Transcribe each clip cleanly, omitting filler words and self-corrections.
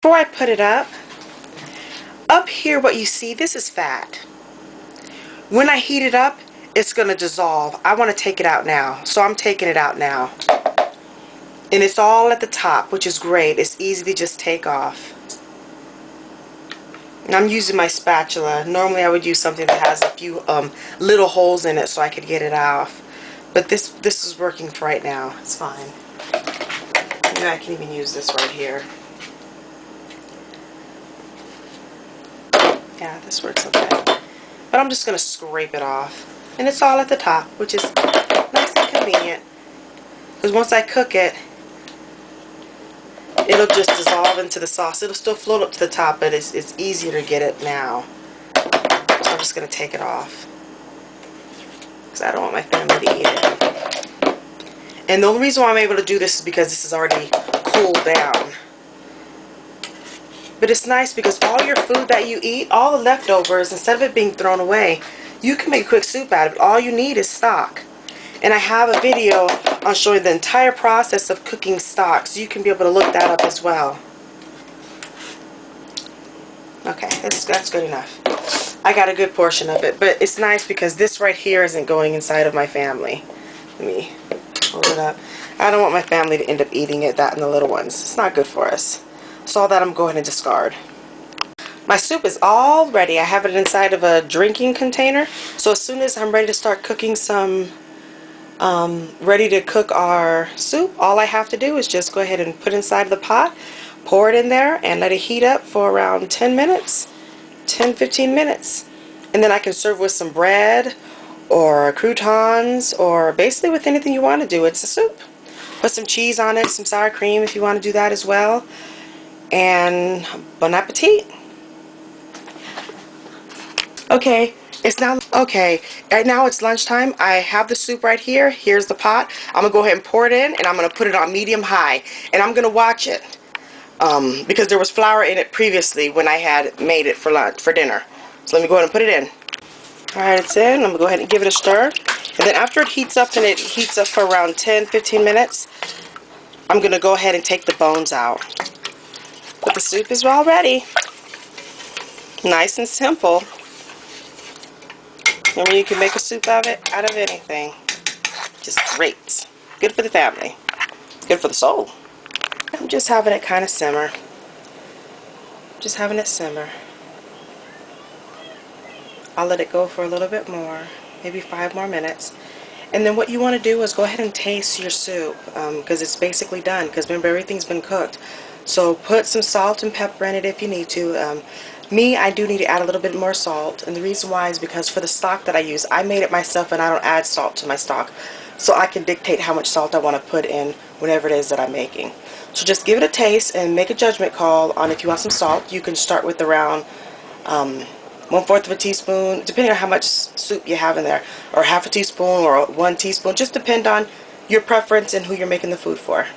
Before I put it up here what you see, this is fat. When I heat it up, it's going to dissolve. I want to take it out now, so I'm taking it out now. And it's all at the top, which is great. It's easy to just take off. And I'm using my spatula. Normally I would use something that has a few little holes in it so I could get it off. But this is working for right now. It's fine. Maybe I can even use this right here. Yeah, this works okay. But I'm just going to scrape it off. And it's all at the top, which is nice and convenient. Because once I cook it, it'll just dissolve into the sauce. It'll still float up to the top, but it's easier to get it now. So I'm just going to take it off. Because I don't want my family to eat it. And the only reason why I'm able to do this is because this is already cooled down. But it's nice because all your food that you eat, all the leftovers, instead of it being thrown away, you can make quick soup out of it. All you need is stock. And I have a video on showing the entire process of cooking stock, so you can be able to look that up as well. Okay, that's good enough. I got a good portion of it, but it's nice because this right here isn't going inside of my family. Let me hold it up. I don't want my family to end up eating it, that and the little ones. It's not good for us. So all that I'm going to discard. My soup is all ready. I have it inside of a drinking container. So as soon as I'm ready to start cooking ready to cook our soup, all I have to do is just go ahead and put inside of the pot, pour it in there, and let it heat up for around 10 minutes, 10-15 minutes. And then I can serve with some bread or croutons or basically with anything you want to do. It's a soup. Put some cheese on it, some sour cream if you want to do that as well. And bon appetit. Okay, right now it's lunchtime. I have the soup right here. Here's the pot. I'm gonna go ahead and pour it in, and I'm gonna put it on medium high, and I'm gonna watch it because there was flour in it previously when I had made it for dinner. So let me go ahead and put it in. Alright, it's in. I'm gonna go ahead and give it a stir, and then after it heats up, and it heats up for around 10-15 minutes, I'm gonna go ahead and take the bones out. But the soup is all ready. Nice and simple. Remember, you can make a soup out of anything. Just great. Good for the family. Good for the soul. I'm just having it kind of simmer. Just having it simmer. I'll let it go for a little bit more. Maybe 5 more minutes. And then what you want to do is go ahead and taste your soup. Because it's basically done. Because remember, everything's been cooked. So put some salt and pepper in it if you need to. I do need to add a little bit more salt, and the reason why is because for the stock that I use, I made it myself and I don't add salt to my stock. So I can dictate how much salt I want to put in whenever it is that I'm making. So just give it a taste and make a judgment call on if you want some salt. You can start with around 1/4 of a teaspoon, depending on how much soup you have in there, or half a teaspoon or 1 teaspoon, just depend on your preference and who you're making the food for.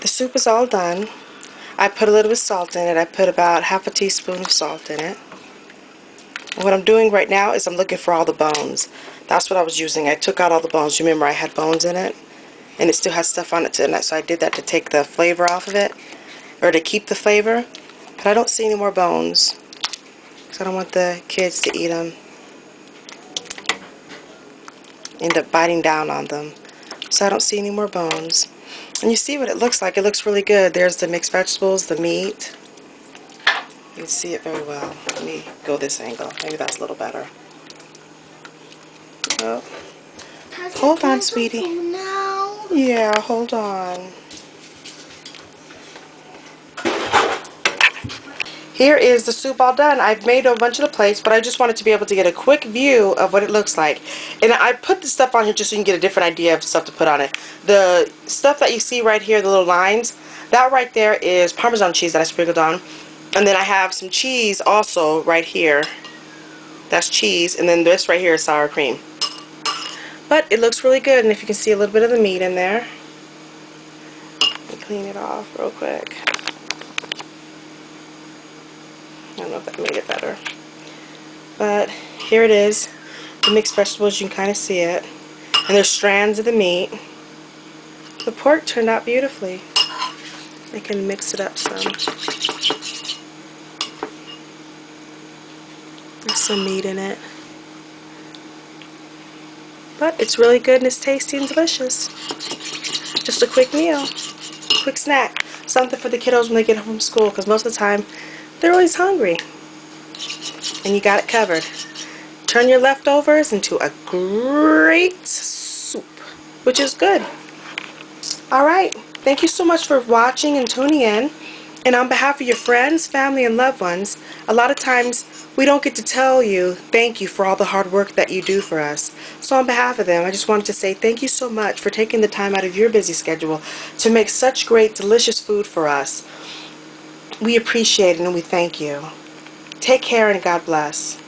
The soup is all done. I put a little bit of salt in it. I put about half a teaspoon of salt in it. And what I'm doing right now is I'm looking for all the bones. That's what I was using. I took out all the bones. Remember, I had bones in it, and it still has stuff on it tonight, so I did that to take the flavor off of it, or to keep the flavor. But I don't see any more bones, because I don't want the kids to eat them, end up biting down on them. So I don't see any more bones. And you see what it looks like. It looks really good. There's the mixed vegetables, the meat. You can see it very well. Let me go this angle. Maybe that's a little better. Oh. Hold on, sweetie. Yeah, hold on. Here is the soup all done. I've made a bunch of the plates, but I just wanted to be able to get a quick view of what it looks like. And I put the stuff on here just so you can get a different idea of stuff to put on it. The stuff that you see right here, the little lines, that right there is Parmesan cheese that I sprinkled on. And then I have some cheese also right here. That's cheese. And then this right here is sour cream. But it looks really good, and if you can see a little bit of the meat in there. Let me clean it off real quick. I don't know if that made it better. But here it is. The mixed vegetables, you can kind of see it. And there's strands of the meat. The pork turned out beautifully. I can mix it up some. There's some meat in it. But it's really good and it's tasty and delicious. Just a quick meal, quick snack. Something for the kiddos when they get home from school, because most of the time they're always hungry. And you got it covered. Turn your leftovers into a great soup, which is good. Alright, thank you so much for watching and tuning in. And on behalf of your friends, family, and loved ones, a lot of times we don't get to tell you thank you for all the hard work that you do for us. So on behalf of them, I just wanted to say thank you so much for taking the time out of your busy schedule to make such great, delicious food for us. We appreciate it and we thank you. Take care and God bless.